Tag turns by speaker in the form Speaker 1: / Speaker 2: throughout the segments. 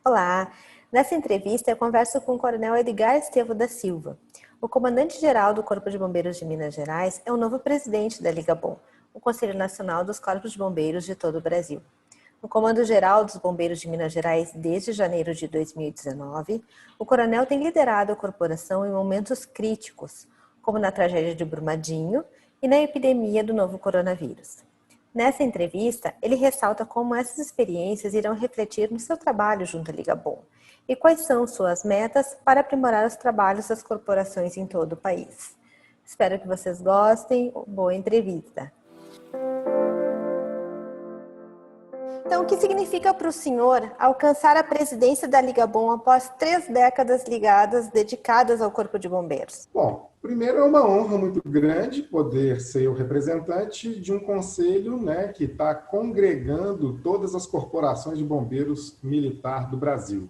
Speaker 1: Olá! Nessa entrevista eu converso com o Coronel Edgar Estevo da Silva. O comandante-geral do Corpo de Bombeiros de Minas Gerais é o novo presidente da Liga Bom, o Conselho Nacional dos Corpos de Bombeiros de todo o Brasil. No Comando-Geral dos Bombeiros de Minas Gerais desde janeiro de 2019, o coronel tem liderado a corporação em momentos críticos, como na tragédia de Brumadinho e na epidemia do novo coronavírus. Nessa entrevista, ele ressalta como essas experiências irão refletir no seu trabalho junto à Liga Bom e quais são suas metas para aprimorar os trabalhos das corporações em todo o país. Espero que vocês gostem. Boa entrevista! Então, o que significa para o senhor alcançar a presidência da Liga Bom após 3 décadas ligadas, dedicadas ao Corpo de Bombeiros?
Speaker 2: Bom, primeiro é uma honra muito grande poder ser o representante de um conselho, que está congregando todas as corporações de bombeiros militar do Brasil.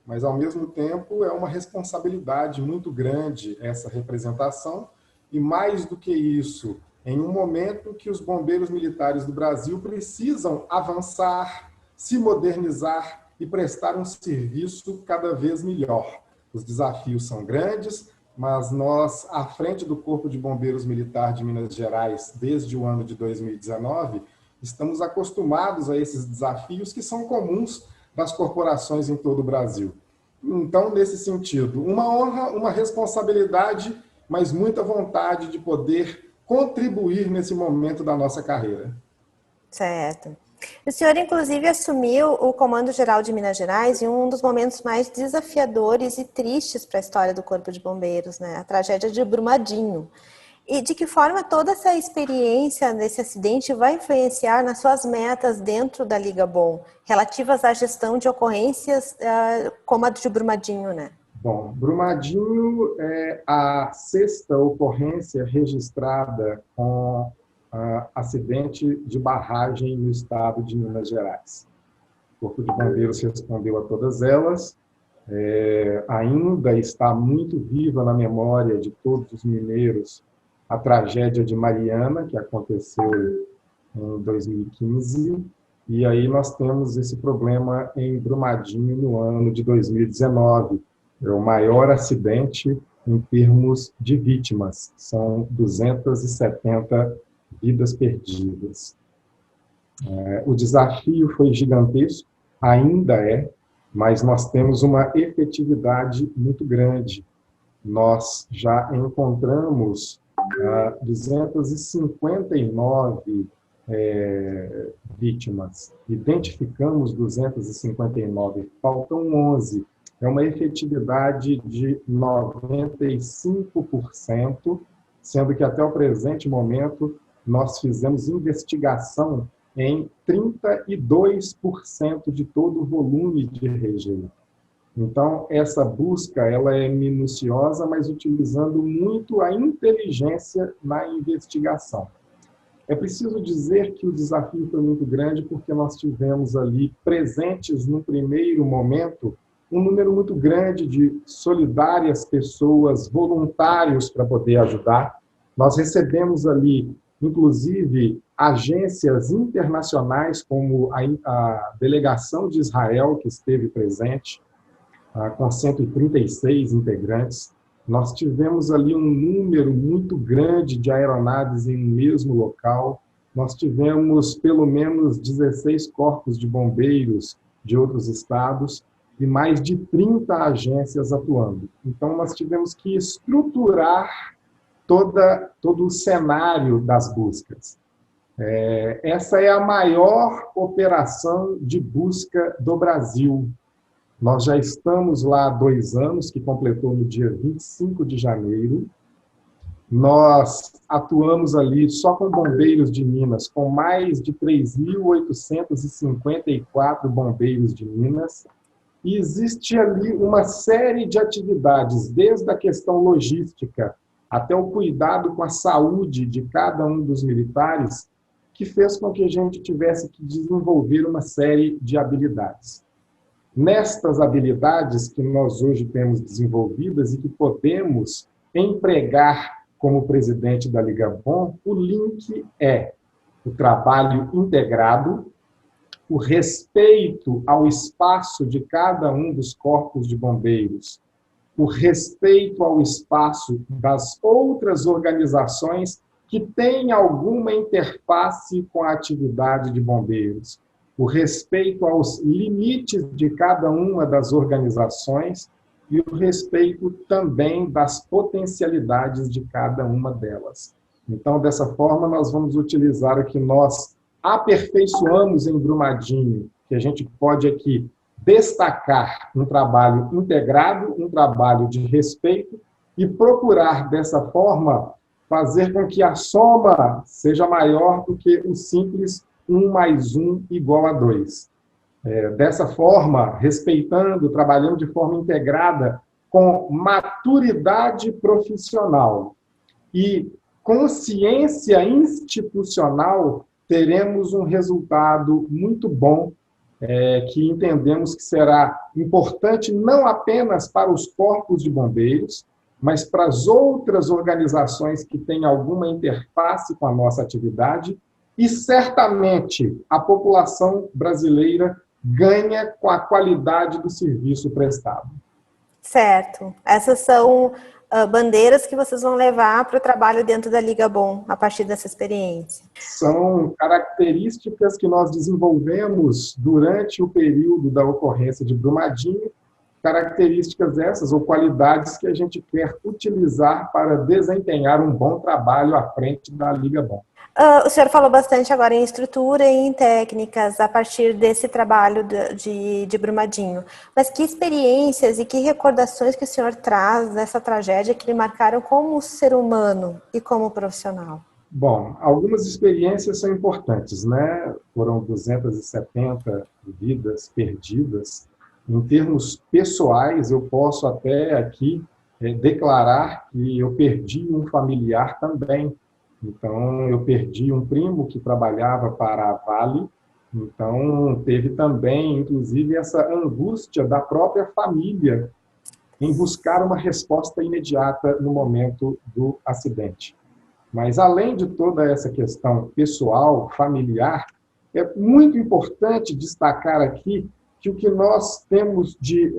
Speaker 2: Mas, ao mesmo tempo, é uma responsabilidade muito grande essa representação e, mais do que isso, em um momento que os bombeiros militares do Brasil precisam avançar, se modernizar e prestar um serviço cada vez melhor. Os desafios são grandes, mas nós, à frente do Corpo de Bombeiros Militar de Minas Gerais, desde o ano de 2019, estamos acostumados a esses desafios que são comuns das corporações em todo o Brasil. Então, nesse sentido, uma honra, uma responsabilidade, mas muita vontade de poder contribuir nesse momento da nossa carreira.
Speaker 1: Certo. O senhor, inclusive, assumiu o Comando-Geral de Minas Gerais em um dos momentos mais desafiadores e tristes para a história do Corpo de Bombeiros, a tragédia de Brumadinho. E de que forma toda essa experiência desse acidente vai influenciar nas suas metas dentro da Liga Bom, relativas à gestão de ocorrências como a de Brumadinho,
Speaker 2: Bom, Brumadinho é a 6ª ocorrência registrada com acidente de barragem no estado de Minas Gerais. O Corpo de Bombeiros respondeu a todas elas. Ainda está muito viva na memória de todos os mineiros a tragédia de Mariana, que aconteceu em 2015, e aí nós temos esse problema em Brumadinho no ano de 2019. É o maior acidente em termos de vítimas, são 270 vidas perdidas. O desafio foi gigantesco, ainda é, mas nós temos uma efetividade muito grande. Nós já encontramos 259 vítimas, identificamos 259, faltam 11. É uma efetividade de 95%, sendo que até o presente momento nós fizemos investigação em 32% de todo o volume de registro. Então, essa busca ela é minuciosa, mas utilizando muito a inteligência na investigação. É preciso dizer que o desafio foi muito grande porque nós tivemos ali presentes no primeiro momento um número muito grande de solidárias pessoas, voluntários para poder ajudar. Nós recebemos ali, inclusive, agências internacionais, como a delegação de Israel, que esteve presente, com 136 integrantes. Nós tivemos ali um número muito grande de aeronaves em um mesmo local. Nós tivemos pelo menos 16 corpos de bombeiros de outros estados e mais de 30 agências atuando. Então, nós tivemos que estruturar todo o cenário das buscas. Essa é a maior operação de busca do Brasil. Nós já estamos lá há 2 anos, que completou no dia 25 de janeiro. Nós atuamos ali só com bombeiros de Minas, com mais de 3.854 bombeiros de Minas. E existe ali uma série de atividades, desde a questão logística até o cuidado com a saúde de cada um dos militares, que fez com que a gente tivesse que desenvolver uma série de habilidades. Nestas habilidades que nós hoje temos desenvolvidas e que podemos empregar como presidente da Liga Bom, o link é o trabalho integrado, o respeito ao espaço de cada um dos corpos de bombeiros, o respeito ao espaço das outras organizações que têm alguma interface com a atividade de bombeiros, o respeito aos limites de cada uma das organizações e o respeito também das potencialidades de cada uma delas. Então, dessa forma, nós vamos utilizar o que nós aperfeiçoamos em Brumadinho, que a gente pode aqui destacar um trabalho integrado, um trabalho de respeito e procurar, dessa forma, fazer com que a soma seja maior do que o simples 1 mais 1 igual a 2. Dessa forma, respeitando, trabalhando de forma integrada, com maturidade profissional e consciência institucional, teremos um resultado muito bom, que entendemos que será importante não apenas para os corpos de bombeiros, mas para as outras organizações que têm alguma interface com a nossa atividade, e certamente a população brasileira ganha com a qualidade do serviço prestado.
Speaker 1: Certo. Essas são bandeiras que vocês vão levar para o trabalho dentro da Liga Bom, a partir dessa experiência.
Speaker 2: São características que nós desenvolvemos durante o período da ocorrência de Brumadinho, características essas ou qualidades que a gente quer utilizar para desempenhar um bom trabalho à frente da Liga Bom.
Speaker 1: O senhor falou bastante agora em estrutura e em técnicas a partir desse trabalho de Brumadinho. Mas que experiências e que recordações que o senhor traz dessa tragédia que lhe marcaram como ser humano e como profissional?
Speaker 2: Bom, algumas experiências são importantes, né? Foram 270 vidas perdidas. Em termos pessoais, eu posso até aqui declarar que eu perdi um familiar também. Então, eu perdi um primo que trabalhava para a Vale. Então, teve também, inclusive, essa angústia da própria família em buscar uma resposta imediata no momento do acidente. Mas, além de toda essa questão pessoal, familiar, é muito importante destacar aqui que o que nós temos de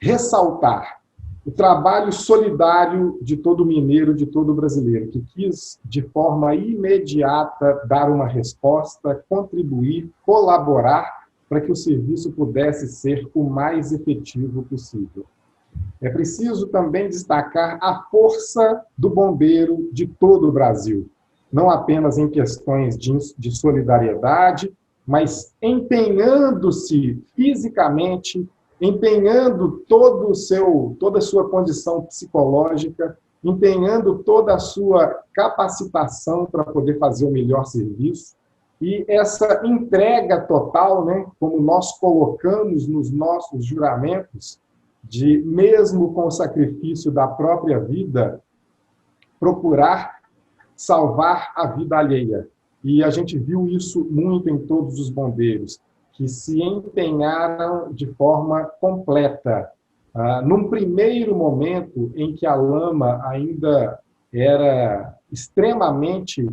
Speaker 2: ressaltar o trabalho solidário de todo mineiro, de todo brasileiro, que quis, de forma imediata, dar uma resposta, contribuir, colaborar para que o serviço pudesse ser o mais efetivo possível. É preciso também destacar a força do bombeiro de todo o Brasil, não apenas em questões de solidariedade, mas empenhando-se fisicamente, empenhando toda a sua condição psicológica, empenhando toda a sua capacitação para poder fazer o melhor serviço. E essa entrega total, né, como nós colocamos nos nossos juramentos, de mesmo com o sacrifício da própria vida, procurar salvar a vida alheia. E a gente viu isso muito em todos os bombeiros, que se empenharam de forma completa. Num primeiro momento em que a lama ainda era extremamente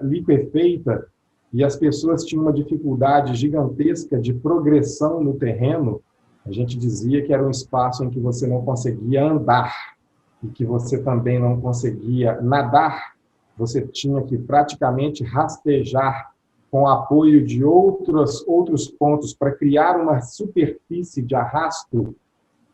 Speaker 2: liquefeita e as pessoas tinham uma dificuldade gigantesca de progressão no terreno, a gente dizia que era um espaço em que você não conseguia andar e que você também não conseguia nadar, você tinha que praticamente rastejar com o apoio de outros pontos para criar uma superfície de arrasto.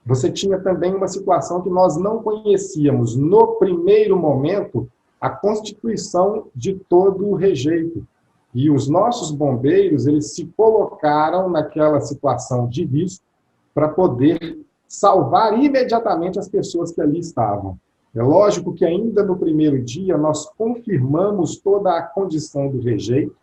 Speaker 2: Você tinha também uma situação que nós não conhecíamos. No primeiro momento, a constituição de todo o rejeito. E os nossos bombeiros, eles se colocaram naquela situação de risco para poder salvar imediatamente as pessoas que ali estavam. É lógico que ainda no primeiro dia nós confirmamos toda a condição do rejeito,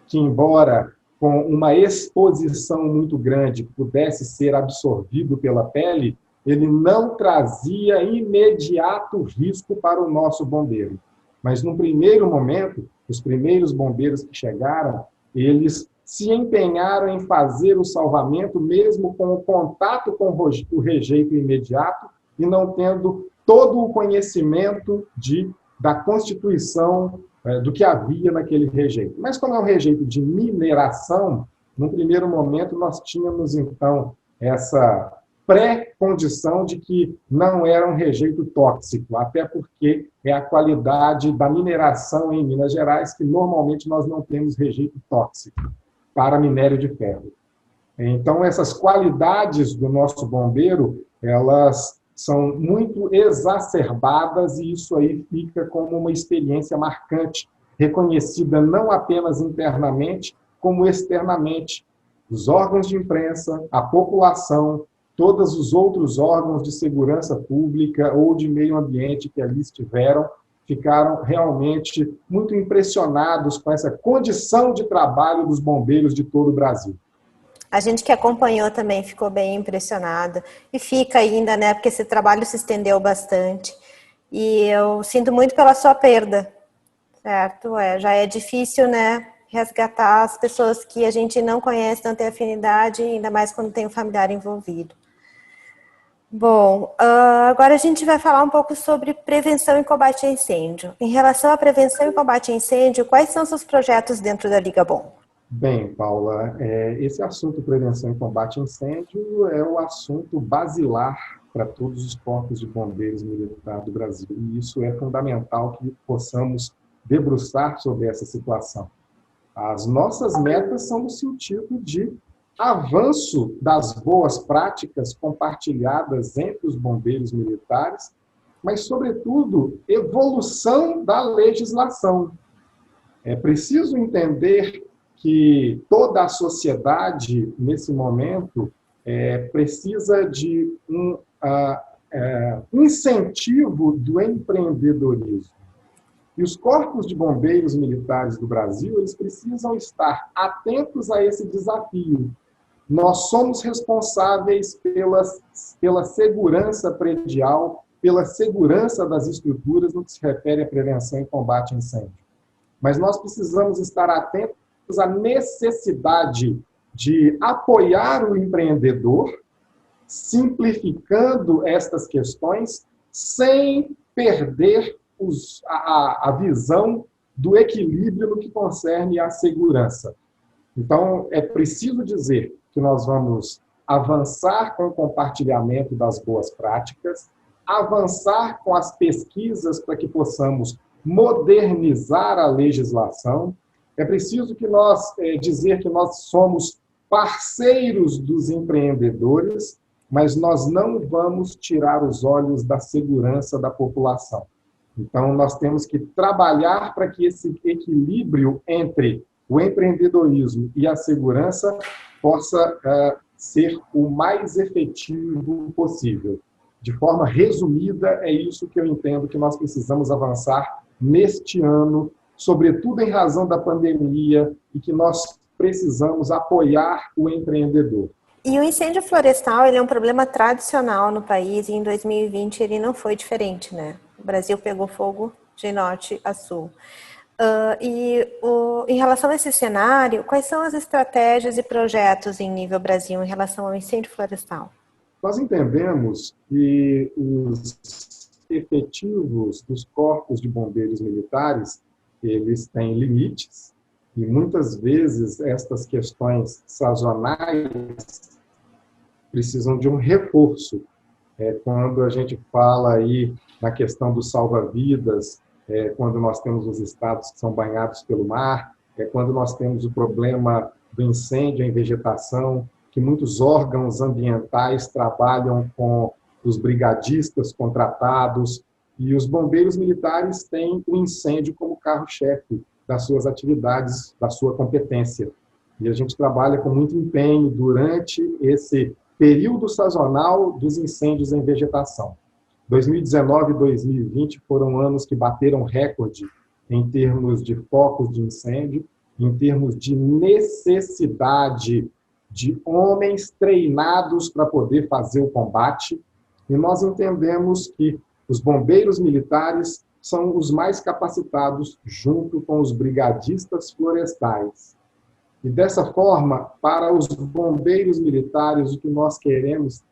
Speaker 2: que embora com uma exposição muito grande pudesse ser absorvido pela pele, ele não trazia imediato risco para o nosso bombeiro. Mas no primeiro momento, os primeiros bombeiros que chegaram, eles se empenharam em fazer o salvamento, mesmo com o contato com o rejeito imediato e não tendo todo o conhecimento da constituição do que havia naquele rejeito. Mas como é um rejeito de mineração, num primeiro momento nós tínhamos, então, essa pré-condição de que não era um rejeito tóxico, até porque é a qualidade da mineração em Minas Gerais, que normalmente nós não temos rejeito tóxico para minério de ferro. Então, essas qualidades do nosso bombeiro, elas são muito exacerbadas e isso aí fica como uma experiência marcante, reconhecida não apenas internamente, como externamente. Os órgãos de imprensa, a população, todos os outros órgãos de segurança pública ou de meio ambiente que ali estiveram, ficaram realmente muito impressionados com essa condição de trabalho dos bombeiros de todo o Brasil.
Speaker 1: A gente que acompanhou também ficou bem impressionada e fica ainda, né, porque esse trabalho se estendeu bastante e eu sinto muito pela sua perda, certo? Já é difícil, né, resgatar as pessoas que a gente não conhece, não tem afinidade, ainda mais quando tem um familiar envolvido. Bom, agora a gente vai falar um pouco sobre prevenção e combate a incêndio. Em relação à prevenção e combate a incêndio, quais são os seus projetos dentro da Liga Bom?
Speaker 2: Bem, Paula, esse assunto prevenção e combate a incêndio é o assunto basilar para todos os corpos de bombeiros militares do Brasil. E isso é fundamental que possamos debruçar sobre essa situação. As nossas metas são no sentido de avanço das boas práticas compartilhadas entre os bombeiros militares, mas, sobretudo, evolução da legislação. É preciso entender que toda a sociedade, nesse momento, precisa de um incentivo do empreendedorismo. E os corpos de bombeiros militares do Brasil, eles precisam estar atentos a esse desafio. Nós somos responsáveis pela segurança predial, pela segurança das estruturas no que se refere à prevenção e combate a incêndio. Mas nós precisamos estar atentos à necessidade de apoiar o empreendedor, simplificando estas questões, sem perder a visão do equilíbrio no que concerne à segurança. Então, é preciso dizer que nós vamos avançar com o compartilhamento das boas práticas, avançar com as pesquisas para que possamos modernizar a legislação. É preciso que dizer que nós somos parceiros dos empreendedores, mas nós não vamos tirar os olhos da segurança da população. Então, nós temos que trabalhar para que esse equilíbrio entre o empreendedorismo e a segurança possa ser o mais efetivo possível. De forma resumida, é isso que eu entendo que nós precisamos avançar neste ano, sobretudo em razão da pandemia, e que nós precisamos apoiar o empreendedor.
Speaker 1: E o incêndio florestal, ele é um problema tradicional no país, e em 2020 ele não foi diferente, né? O Brasil pegou fogo de norte a sul. Em relação a esse cenário, quais são as estratégias e projetos em nível Brasil em relação ao incêndio florestal?
Speaker 2: Nós entendemos que os efetivos dos corpos de bombeiros militares, eles têm limites, e muitas vezes estas questões sazonais precisam de um reforço. Quando a gente fala aí na questão do salva-vidas, quando nós temos os estados que são banhados pelo mar, quando nós temos o problema do incêndio em vegetação, que muitos órgãos ambientais trabalham com os brigadistas contratados, e os bombeiros militares têm o incêndio como carro-chefe das suas atividades, da sua competência. E a gente trabalha com muito empenho durante esse período sazonal dos incêndios em vegetação. 2019 e 2020 foram anos que bateram recorde em termos de focos de incêndio, em termos de necessidade de homens treinados para poder fazer o combate, e nós entendemos que os bombeiros militares são os mais capacitados junto com os brigadistas florestais. E dessa forma, para os bombeiros militares, o que nós queremos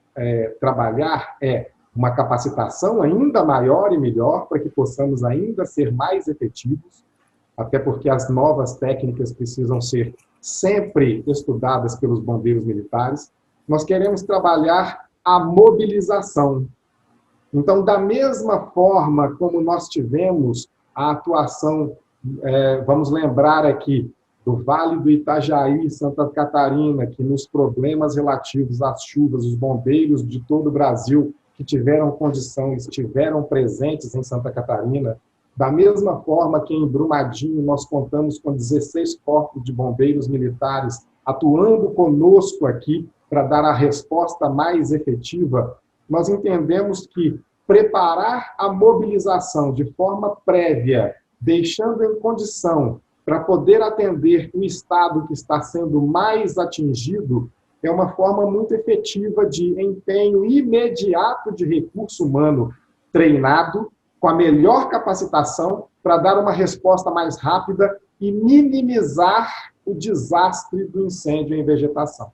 Speaker 2: trabalhar é uma capacitação ainda maior e melhor para que possamos ainda ser mais efetivos, até porque as novas técnicas precisam ser sempre estudadas pelos bombeiros militares. Nós queremos trabalhar a mobilização. Então, da mesma forma como nós tivemos a atuação, vamos lembrar aqui, do Vale do Itajaí, Santa Catarina, que nos problemas relativos às chuvas, os bombeiros de todo o Brasil que tiveram condição, estiveram presentes em Santa Catarina. Da mesma forma que em Brumadinho nós contamos com 16 corpos de bombeiros militares atuando conosco aqui para dar a resposta mais efetiva, nós entendemos que preparar a mobilização de forma prévia, deixando em condição para poder atender o estado que está sendo mais atingido, é uma forma muito efetiva de empenho imediato de recurso humano treinado, com a melhor capacitação, para dar uma resposta mais rápida e minimizar o desastre do incêndio em vegetação.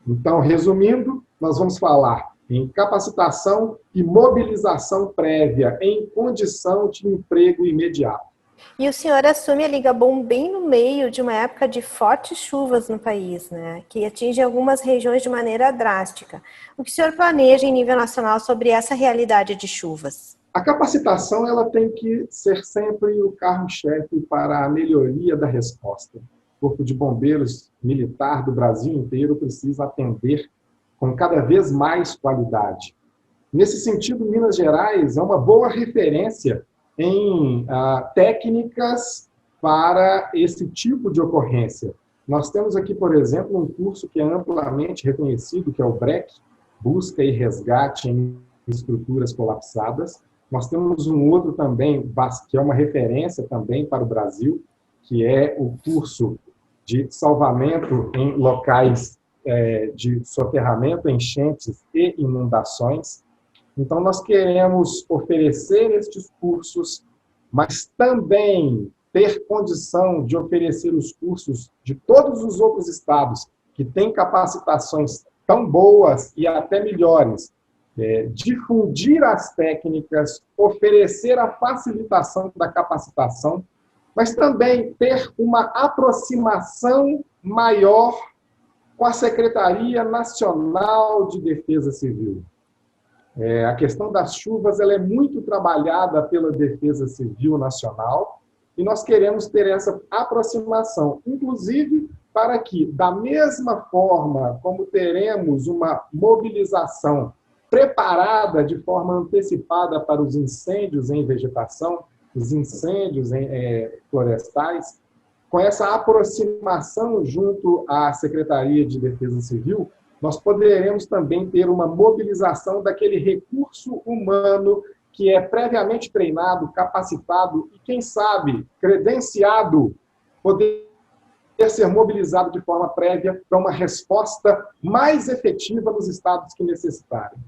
Speaker 2: Então, resumindo, nós vamos falar em capacitação e mobilização prévia em condição de emprego imediato.
Speaker 1: E o senhor assume a Ligabom bem no meio de uma época de fortes chuvas no país, né, que atinge algumas regiões de maneira drástica. O que o senhor planeja em nível nacional sobre essa realidade de chuvas?
Speaker 2: A capacitação ela tem que ser sempre o carro-chefe para a melhoria da resposta. O Corpo de Bombeiros Militar do Brasil inteiro precisa atender com cada vez mais qualidade. Nesse sentido, Minas Gerais é uma boa referência em técnicas para esse tipo de ocorrência. Nós temos aqui, por exemplo, um curso que é amplamente reconhecido, que é o BREC, Busca e Resgate em Estruturas Colapsadas. Nós temos um outro também, que é uma referência também para o Brasil, que é o curso de salvamento em locais de soterramento, enchentes e inundações. Então, nós queremos oferecer estes cursos, mas também ter condição de oferecer os cursos de todos os outros estados que têm capacitações tão boas e até melhores, difundir as técnicas, oferecer a facilitação da capacitação, mas também ter uma aproximação maior com a Secretaria Nacional de Defesa Civil. A questão das chuvas ela é muito trabalhada pela Defesa Civil Nacional e nós queremos ter essa aproximação, inclusive para que, da mesma forma como teremos uma mobilização preparada de forma antecipada para os incêndios em vegetação, os incêndios florestais, com essa aproximação junto à Secretaria de Defesa Civil, nós poderemos também ter uma mobilização daquele recurso humano que é previamente treinado, capacitado e, quem sabe, credenciado, poder ser mobilizado de forma prévia para uma resposta mais efetiva nos estados que necessitarem.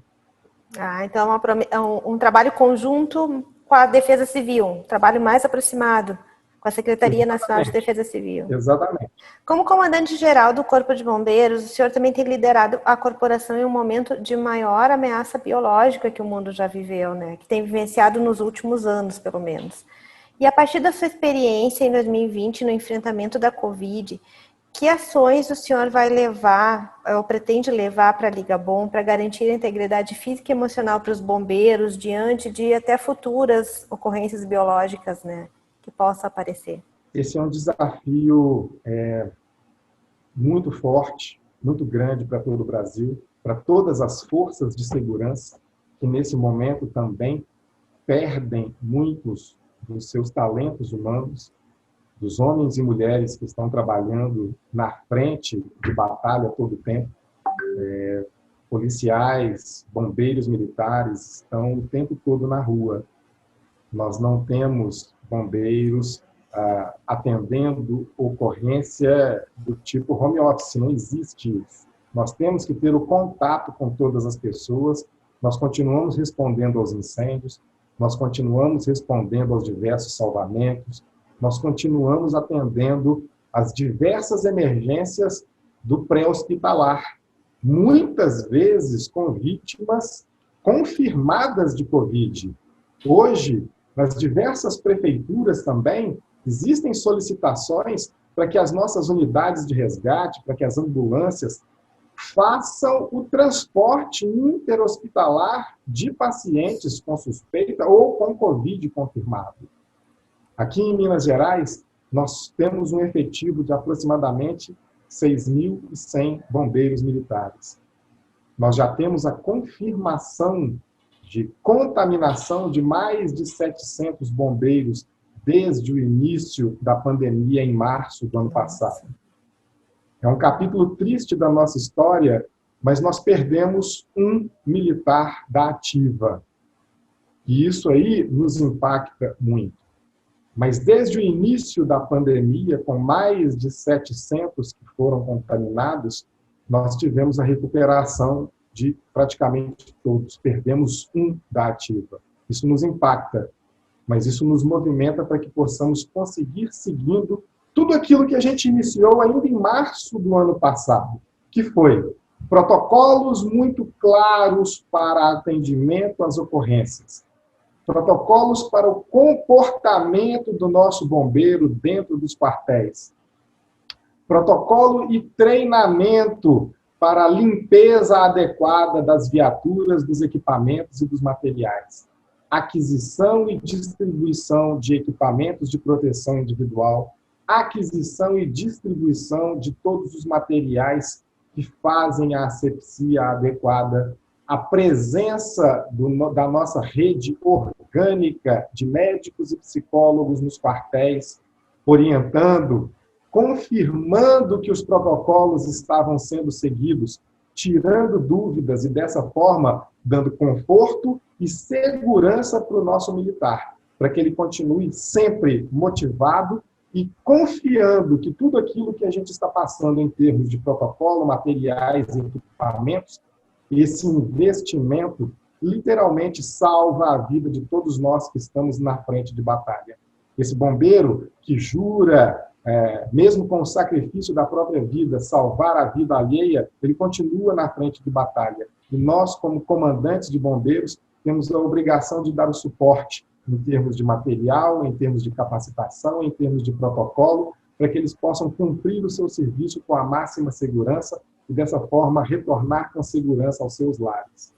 Speaker 1: Então é um trabalho conjunto com a Defesa Civil, um trabalho mais aproximado com a Secretaria Nacional de Defesa Civil.
Speaker 2: Exatamente.
Speaker 1: Como comandante-geral do Corpo de Bombeiros, o senhor também tem liderado a corporação em um momento de maior ameaça biológica que o mundo já viveu, né? Que tem vivenciado nos últimos anos, pelo menos. E a partir da sua experiência em 2020 no enfrentamento da Covid, que ações o senhor vai levar, ou pretende levar para a Ligabom para garantir a integridade física e emocional para os bombeiros diante de até futuras ocorrências biológicas, né, que possam aparecer?
Speaker 2: Esse é um desafio muito forte, muito grande para todo o Brasil, para todas as forças de segurança, que nesse momento também perdem muitos dos seus talentos humanos, dos homens e mulheres que estão trabalhando na frente de batalha todo o tempo. Policiais, bombeiros militares estão o tempo todo na rua. Nós não temos bombeiros atendendo ocorrência do tipo home office, não existe isso. Nós temos que ter o contato com todas as pessoas, nós continuamos respondendo aos incêndios, nós continuamos respondendo aos diversos salvamentos, nós continuamos atendendo as diversas emergências do pré-hospitalar, muitas vezes com vítimas confirmadas de Covid. Hoje, nas diversas prefeituras também, Existem solicitações para que as nossas unidades de resgate, para que as ambulâncias façam o transporte interhospitalar de pacientes com suspeita ou com Covid confirmado. Aqui em Minas Gerais, nós temos um efetivo de aproximadamente 6.100 bombeiros militares. Nós já temos a confirmação de contaminação de mais de 700 bombeiros desde o início da pandemia em março do ano passado. É um capítulo triste da nossa história, mas nós perdemos um militar da ativa. E isso aí nos impacta muito. Mas desde o início da pandemia, com mais de 700 que foram contaminados, nós tivemos a recuperação de praticamente todos. Perdemos um da ativa. Isso nos impacta, mas isso nos movimenta para que possamos conseguir seguindo tudo aquilo que a gente iniciou ainda em março do ano passado, que foi protocolos muito claros para atendimento às ocorrências, protocolos para o comportamento do nosso bombeiro dentro dos quartéis, protocolo e treinamento para a limpeza adequada das viaturas, dos equipamentos e dos materiais, aquisição e distribuição de equipamentos de proteção individual, aquisição e distribuição de todos os materiais que fazem a asepsia adequada, a presença da nossa rede orgânica de médicos e psicólogos nos quartéis, orientando, confirmando que os protocolos estavam sendo seguidos, tirando dúvidas e, dessa forma, dando conforto e segurança para o nosso militar, para que ele continue sempre motivado e confiando que tudo aquilo que a gente está passando em termos de protocolo, materiais e equipamentos, esse investimento literalmente salva a vida de todos nós que estamos na frente de batalha. Esse bombeiro que jura, mesmo com o sacrifício da própria vida, salvar a vida alheia, ele continua na frente de batalha. E nós, como comandantes de bombeiros, temos a obrigação de dar o suporte em termos de material, em termos de capacitação, em termos de protocolo, para que eles possam cumprir o seu serviço com a máxima segurança e, dessa forma, retornar com segurança aos seus lares.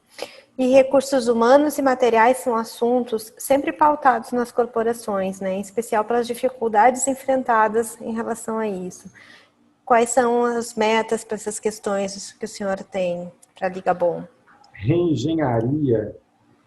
Speaker 1: E recursos humanos e materiais são assuntos sempre pautados nas corporações, né? Em especial pelas dificuldades enfrentadas em relação a isso. Quais são as metas para essas questões que o senhor tem para a Liga Bom?
Speaker 2: Reengenharia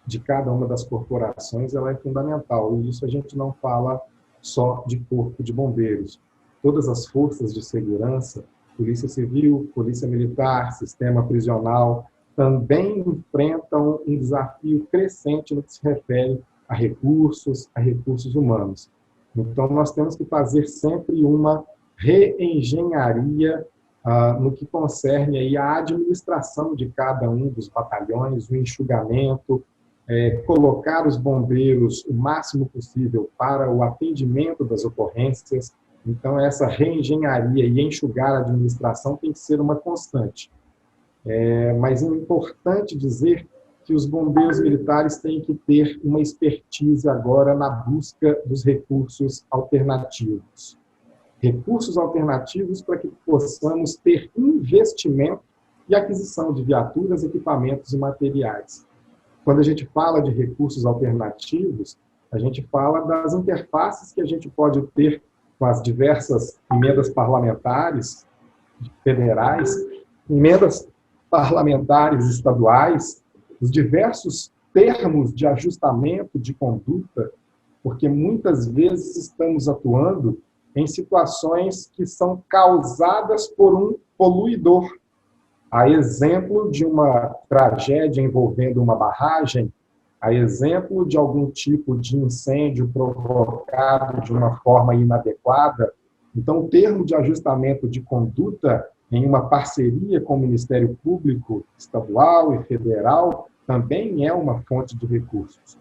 Speaker 2: de cada uma das corporações ela é fundamental, e isso a gente não fala só de corpo de bombeiros. Todas as forças de segurança, Polícia Civil, Polícia Militar, Sistema Prisional, também enfrentam um desafio crescente no que se refere a recursos humanos. Então, nós temos que fazer sempre uma reengenharia no que concerne aí a administração de cada um dos batalhões, o enxugamento, colocar os bombeiros o máximo possível para o atendimento das ocorrências. Então, essa reengenharia e enxugar a administração tem que ser uma constante. Mas é importante dizer que os bombeiros militares têm que ter uma expertise agora na busca dos recursos alternativos. Recursos alternativos para que possamos ter investimento e aquisição de viaturas, equipamentos e materiais. Quando a gente fala de recursos alternativos, a gente fala das interfaces que a gente pode ter com as diversas emendas parlamentares federais, emendas parlamentares estaduais, os diversos termos de ajustamento de conduta, porque muitas vezes estamos atuando em situações que são causadas por um poluidor. A exemplo de uma tragédia envolvendo uma barragem, a exemplo de algum tipo de incêndio provocado de uma forma inadequada. Então, o termo de ajustamento de conduta em uma parceria com o Ministério Público Estadual e Federal também é uma fonte de recursos.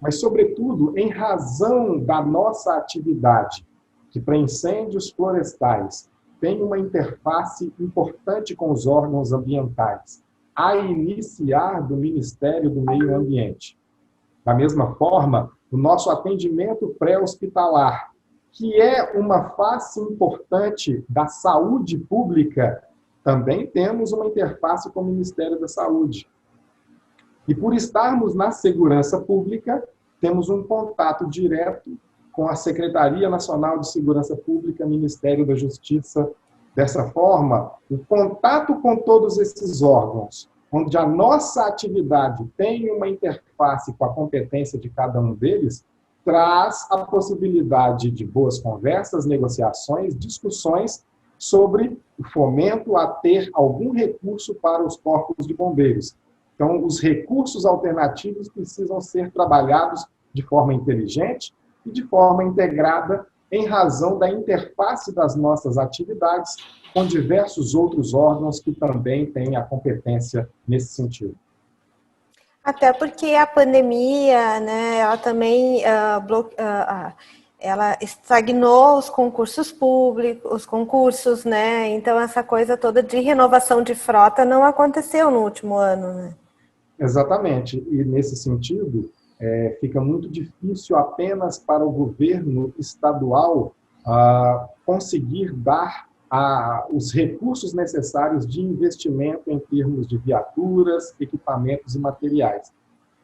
Speaker 2: Mas, sobretudo, em razão da nossa atividade, que para incêndios florestais tem uma interface importante com os órgãos ambientais, a iniciar do Ministério do Meio Ambiente. Da mesma forma, o nosso atendimento pré-hospitalar, que é uma face importante da saúde pública, também temos uma interface com o Ministério da Saúde. E por estarmos na segurança pública, temos um contato direto com a Secretaria Nacional de Segurança Pública, Ministério da Justiça. Dessa forma, o contato com todos esses órgãos, onde a nossa atividade tem uma interface com a competência de cada um deles, traz a possibilidade de boas conversas, negociações, discussões sobre o fomento a ter algum recurso para os corpos de bombeiros. Então, os recursos alternativos precisam ser trabalhados de forma inteligente e de forma integrada, em razão da interface das nossas atividades com diversos outros órgãos que também têm a competência nesse sentido.
Speaker 1: Até porque a pandemia, né, ela também ela estagnou os concursos públicos, os concursos, né? Então essa coisa toda de renovação de frota não aconteceu no último ano, né?
Speaker 2: Exatamente. E nesse sentido, fica muito difícil apenas para o governo estadual conseguir dar os recursos necessários de investimento em termos de viaturas, equipamentos e materiais.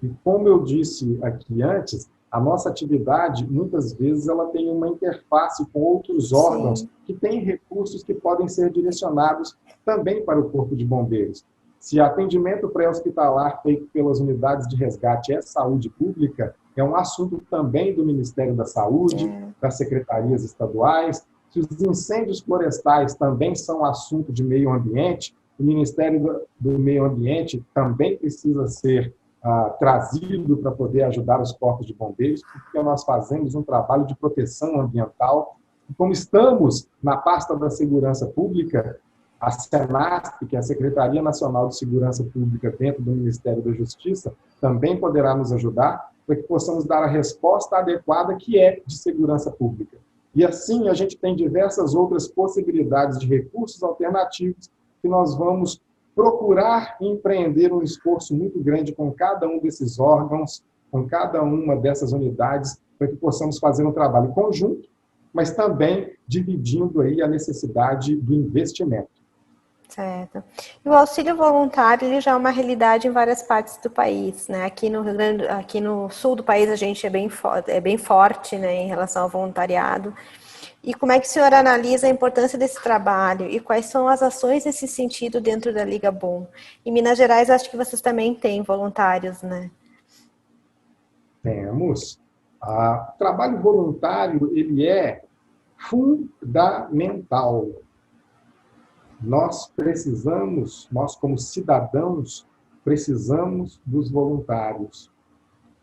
Speaker 2: E como eu disse aqui antes, a nossa atividade, muitas vezes, ela tem uma interface com outros órgãos Sim. que têm recursos que podem ser direcionados também para o Corpo de Bombeiros. Se atendimento pré-hospitalar feito pelas unidades de resgate é saúde pública, é um assunto também do Ministério da Saúde, das secretarias estaduais. Se os incêndios florestais também são assunto de meio ambiente, o Ministério do Meio Ambiente também precisa ser trazido para poder ajudar os corpos de bombeiros, porque nós fazemos um trabalho de proteção ambiental. E como estamos na pasta da segurança pública, a SENASP, que é a Secretaria Nacional de Segurança Pública dentro do Ministério da Justiça, também poderá nos ajudar para que possamos dar a resposta adequada que é de segurança pública. E assim a gente tem diversas outras possibilidades de recursos alternativos que nós vamos procurar empreender um esforço muito grande com cada um desses órgãos, com cada uma dessas unidades, para que possamos fazer um trabalho conjunto, mas também dividindo aí a necessidade do investimento.
Speaker 1: Certo. E o auxílio voluntário ele já é uma realidade em várias partes do país, né? Aqui no Rio Grande, aqui no sul do país a gente é bem forte, né, em relação ao voluntariado. E como é que o senhor analisa a importância desse trabalho e quais são as ações nesse sentido dentro da Liga Bom? Em Minas Gerais acho que vocês também têm voluntários, né?
Speaker 2: Temos. O trabalho voluntário ele é fundamental. Nós como cidadãos, precisamos dos voluntários.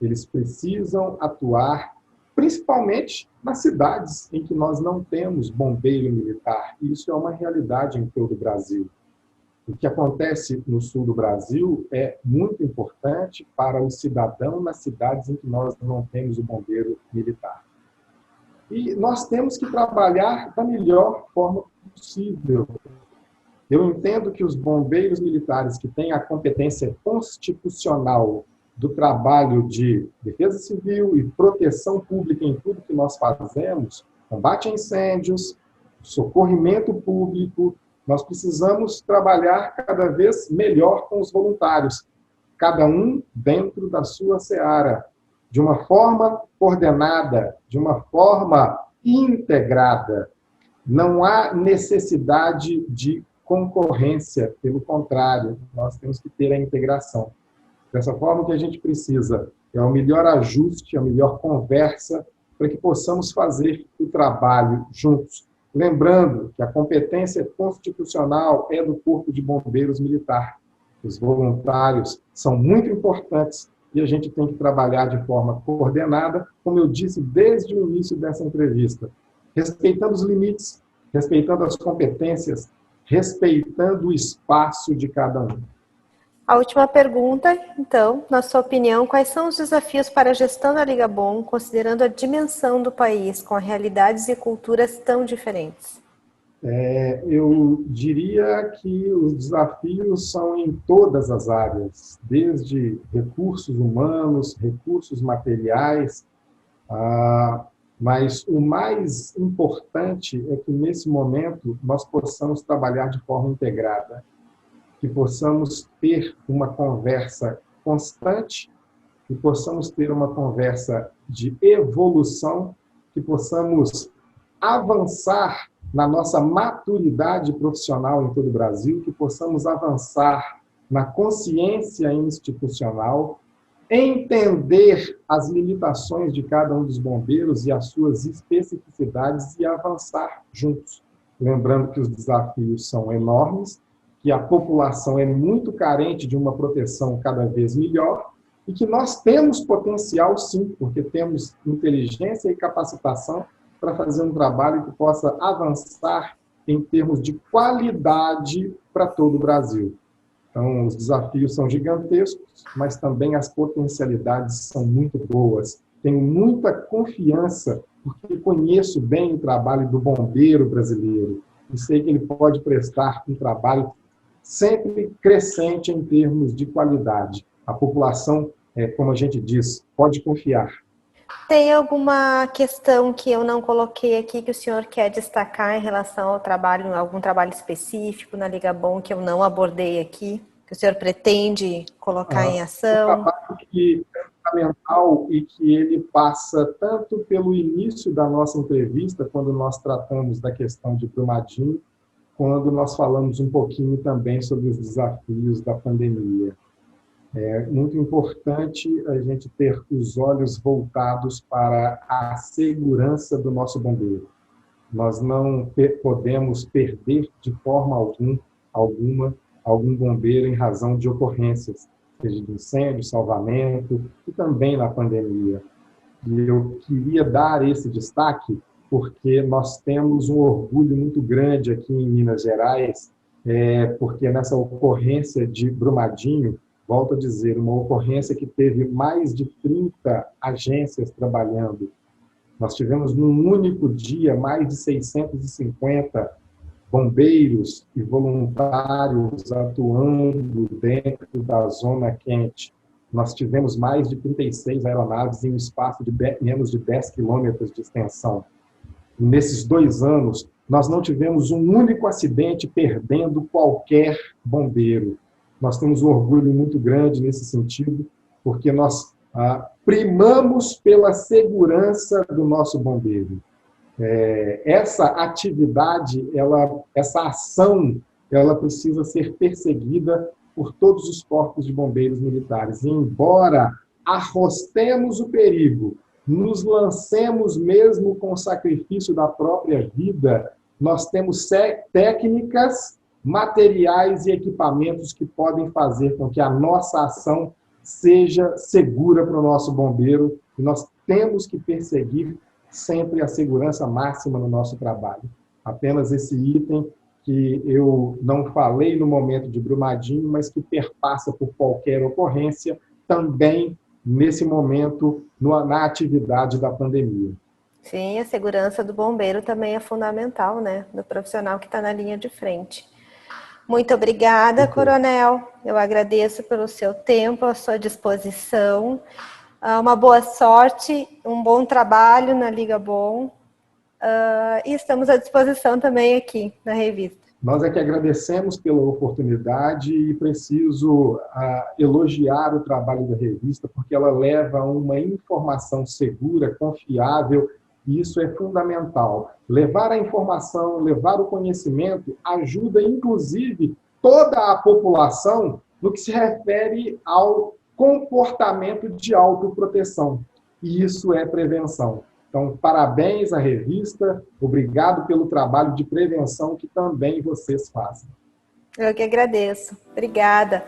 Speaker 2: Eles precisam atuar, principalmente nas cidades em que nós não temos bombeiro militar. Isso é uma realidade em todo o Brasil. O que acontece no sul do Brasil é muito importante para o cidadão nas cidades em que nós não temos o bombeiro militar. E nós temos que trabalhar da melhor forma possível. Eu entendo que os bombeiros militares que têm a competência constitucional do trabalho de defesa civil e proteção pública em tudo que nós fazemos, combate a incêndios, socorrimento público, nós precisamos trabalhar cada vez melhor com os voluntários, cada um dentro da sua seara, de uma forma coordenada, de uma forma integrada. Não há necessidade de concorrência, pelo contrário, nós temos que ter a integração. Dessa forma, o que a gente precisa é o melhor ajuste, a melhor conversa, para que possamos fazer o trabalho juntos. Lembrando que a competência constitucional é do Corpo de Bombeiros Militar. Os voluntários são muito importantes e a gente tem que trabalhar de forma coordenada, como eu disse desde o início dessa entrevista, respeitando os limites, respeitando as competências, respeitando o espaço de cada um.
Speaker 1: A última pergunta, então, na sua opinião, quais são os desafios para a gestão da Liga Bom, considerando a dimensão do país, com realidades e culturas tão diferentes?
Speaker 2: Eu diria que os desafios são em todas as áreas, desde recursos humanos, recursos materiais. Mas o mais importante é que, nesse momento, nós possamos trabalhar de forma integrada, que possamos ter uma conversa constante, que possamos ter uma conversa de evolução, que possamos avançar na nossa maturidade profissional em todo o Brasil, que possamos avançar na consciência institucional, entender as limitações de cada um dos bombeiros e as suas especificidades e avançar juntos. Lembrando que os desafios são enormes, que a população é muito carente de uma proteção cada vez melhor e que nós temos potencial, sim, porque temos inteligência e capacitação para fazer um trabalho que possa avançar em termos de qualidade para todo o Brasil. Então, os desafios são gigantescos, mas também as potencialidades são muito boas. Tenho muita confiança, porque conheço bem o trabalho do bombeiro brasileiro e sei que ele pode prestar um trabalho sempre crescente em termos de qualidade. A população, como a gente diz, pode confiar.
Speaker 1: Tem alguma questão que eu não coloquei aqui que o senhor quer destacar em relação ao trabalho, algum trabalho específico na Liga Bom que eu não abordei aqui, que o senhor pretende colocar em ação?
Speaker 2: Um trabalho que é fundamental e que ele passa tanto pelo início da nossa entrevista, quando nós tratamos da questão de Brumadinho, quando nós falamos um pouquinho também sobre os desafios da pandemia. É muito importante a gente ter os olhos voltados para a segurança do nosso bombeiro. Nós não podemos perder de forma alguma algum bombeiro em razão de ocorrências, seja de incêndio, salvamento e também na pandemia. E eu queria dar esse destaque porque nós temos um orgulho muito grande aqui em Minas Gerais, porque nessa ocorrência de Brumadinho, volto a dizer, uma ocorrência que teve mais de 30 agências trabalhando. Nós tivemos, num único dia, mais de 650 bombeiros e voluntários atuando dentro da zona quente. Nós tivemos mais de 36 aeronaves em um espaço de menos de 10 quilômetros de extensão. E nesses 2 anos, nós não tivemos um único acidente perdendo qualquer bombeiro. Nós temos um orgulho muito grande nesse sentido, porque nós primamos pela segurança do nosso bombeiro. Essa atividade, essa ação, ela precisa ser perseguida por todos os corpos de bombeiros militares. E, embora arrostemos o perigo, nos lancemos mesmo com o sacrifício da própria vida, nós temos técnicas, materiais e equipamentos que podem fazer com que a nossa ação seja segura para o nosso bombeiro, e nós temos que perseguir sempre a segurança máxima no nosso trabalho. Apenas esse item que eu não falei no momento de Brumadinho, mas que perpassa por qualquer ocorrência, também nesse momento, na atividade da pandemia.
Speaker 1: Sim, a segurança do bombeiro também é fundamental, né? Do profissional que está na linha de frente. Muito obrigada, Coronel. Eu agradeço pelo seu tempo, a sua disposição. Uma boa sorte, um bom trabalho na Liga Bom. E estamos à disposição também aqui na revista.
Speaker 2: Nós é que agradecemos pela oportunidade e preciso elogiar o trabalho da revista, porque ela leva uma informação segura, confiável, e isso é fundamental. Levar a informação, levar o conhecimento, ajuda, inclusive, toda a população no que se refere ao comportamento de autoproteção. E isso é prevenção. Então, parabéns à revista, obrigado pelo trabalho de prevenção que também vocês fazem.
Speaker 1: Eu que agradeço. Obrigada.